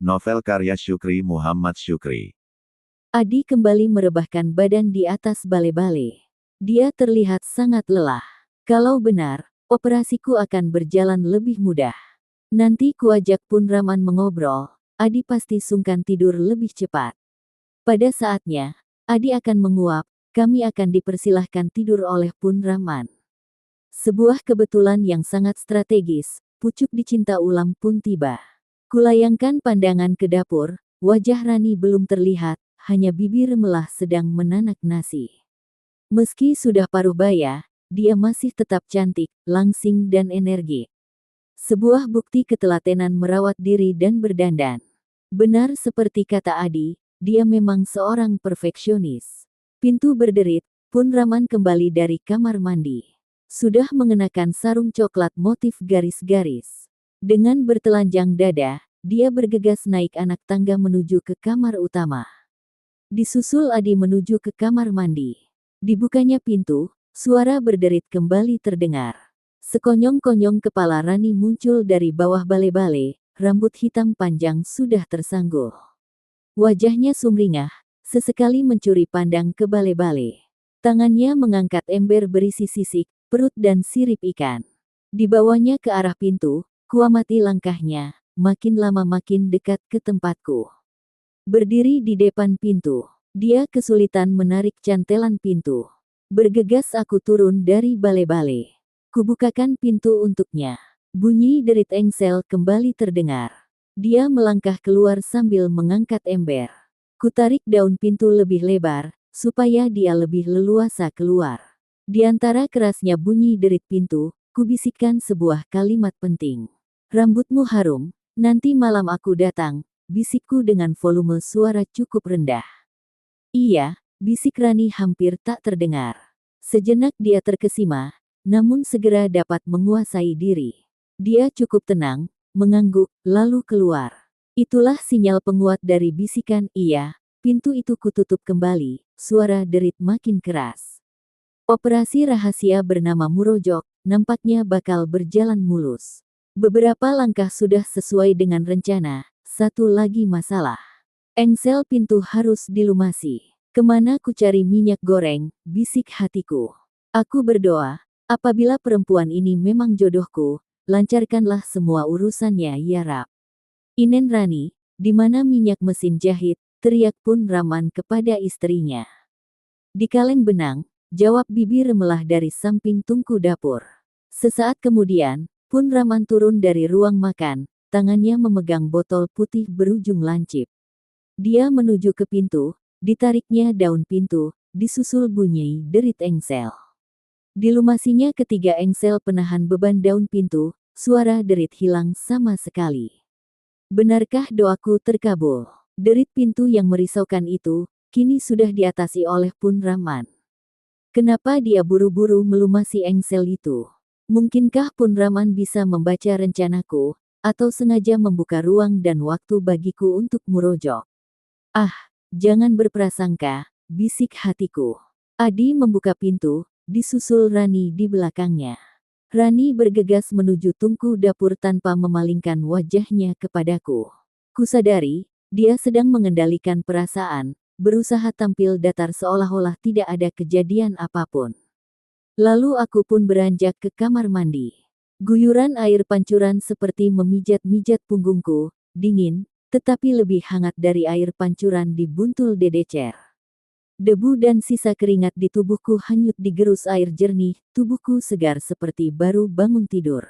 Novel karya Syukri Muhammad Syukri. Adi kembali merebahkan badan di atas bale-bale. Dia terlihat sangat lelah. Kalau benar, operasiku akan berjalan lebih mudah. Nanti kuajak Punraman mengobrol, Adi pasti sungkan tidur lebih cepat. Pada saatnya, Adi akan menguap, kami akan dipersilahkan tidur oleh Punraman. Sebuah kebetulan yang sangat strategis, pucuk dicinta ulam pun tiba. Kulayangkan pandangan ke dapur, wajah Rani belum terlihat, hanya bibir melah sedang menanak nasi. Meski sudah paruh baya, dia masih tetap cantik, langsing dan energik. Sebuah bukti ketelatenan merawat diri dan berdandan. Benar seperti kata Adi, dia memang seorang perfeksionis. Pintu berderit, Punraman kembali dari kamar mandi. Sudah mengenakan sarung coklat motif garis-garis. Dengan bertelanjang dada, dia bergegas naik anak tangga menuju ke kamar utama. Disusul Adi menuju ke kamar mandi. Dibukanya pintu, suara berderit kembali terdengar. Sekonyong-konyong kepala Rani muncul dari bawah bale-bale, rambut hitam panjang sudah tersanggul. Wajahnya sumringah, sesekali mencuri pandang ke bale-bale. Tangannya mengangkat ember berisi sisik, perut dan sirip ikan. Dibawanya ke arah pintu, kuamati langkahnya, makin lama makin dekat ke tempatku. Berdiri di depan pintu, dia kesulitan menarik cantelan pintu. Bergegas aku turun dari bale-bale. Kubukakan pintu untuknya. Bunyi derit engsel kembali terdengar. Dia melangkah keluar sambil mengangkat ember. Kutarik daun pintu lebih lebar, supaya dia lebih leluasa keluar. Di antara kerasnya bunyi derit pintu, kubisikkan sebuah kalimat penting. Rambutmu harum, nanti malam aku datang, bisikku dengan volume suara cukup rendah. Iya, bisik Rani hampir tak terdengar. Sejenak dia terkesima, namun segera dapat menguasai diri. Dia cukup tenang, mengangguk, lalu keluar. Itulah sinyal penguat dari bisikan iya, pintu itu kututup kembali, suara derit makin keras. Operasi rahasia bernama Murojok, nampaknya bakal berjalan mulus. Beberapa langkah sudah sesuai dengan rencana, satu lagi masalah. Engsel pintu harus dilumasi. Kemana ku cari minyak goreng, bisik hatiku. Aku berdoa, apabila perempuan ini memang jodohku, lancarkanlah semua urusannya ya Rab. Inen Rani, di mana minyak mesin jahit, teriak Punraman kepada istrinya. Di kaleng benang, jawab bibir melah dari samping tungku dapur. Sesaat kemudian, Punraman turun dari ruang makan, tangannya memegang botol putih berujung lancip. Dia menuju ke pintu, ditariknya daun pintu, disusul bunyi derit engsel. Dilumasinya ketiga engsel penahan beban daun pintu, suara derit hilang sama sekali. Benarkah doaku terkabul? Derit pintu yang merisaukan itu, kini sudah diatasi oleh Punraman. Kenapa dia buru-buru melumasi engsel itu? Mungkinkah Punraman bisa membaca rencanaku, atau sengaja membuka ruang dan waktu bagiku untuk Murojok? Ah, jangan berprasangka, bisik hatiku. Adi membuka pintu, disusul Rani di belakangnya. Rani bergegas menuju tungku dapur tanpa memalingkan wajahnya kepadaku. Kusadari, dia sedang mengendalikan perasaan, berusaha tampil datar seolah-olah tidak ada kejadian apapun. Lalu aku pun beranjak ke kamar mandi. Guyuran air pancuran seperti memijat-mijat punggungku, dingin, tetapi lebih hangat dari air pancuran di buntul Dedecer. Debu dan sisa keringat di tubuhku hanyut digerus air jernih, tubuhku segar seperti baru bangun tidur.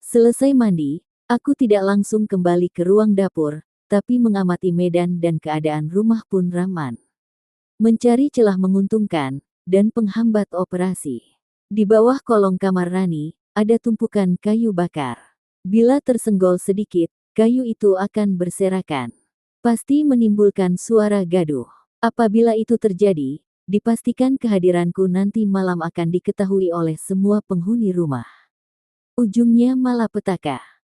Selesai mandi, aku tidak langsung kembali ke ruang dapur, tapi mengamati medan dan keadaan rumah Punraman. Mencari celah menguntungkan, dan penghambat operasi. Di bawah kolong kamar Rani, ada tumpukan kayu bakar. Bila tersenggol sedikit, kayu itu akan berserakan. Pasti menimbulkan suara gaduh. Apabila itu terjadi, dipastikan kehadiranku nanti malam akan diketahui oleh semua penghuni rumah. Ujungnya malapetaka.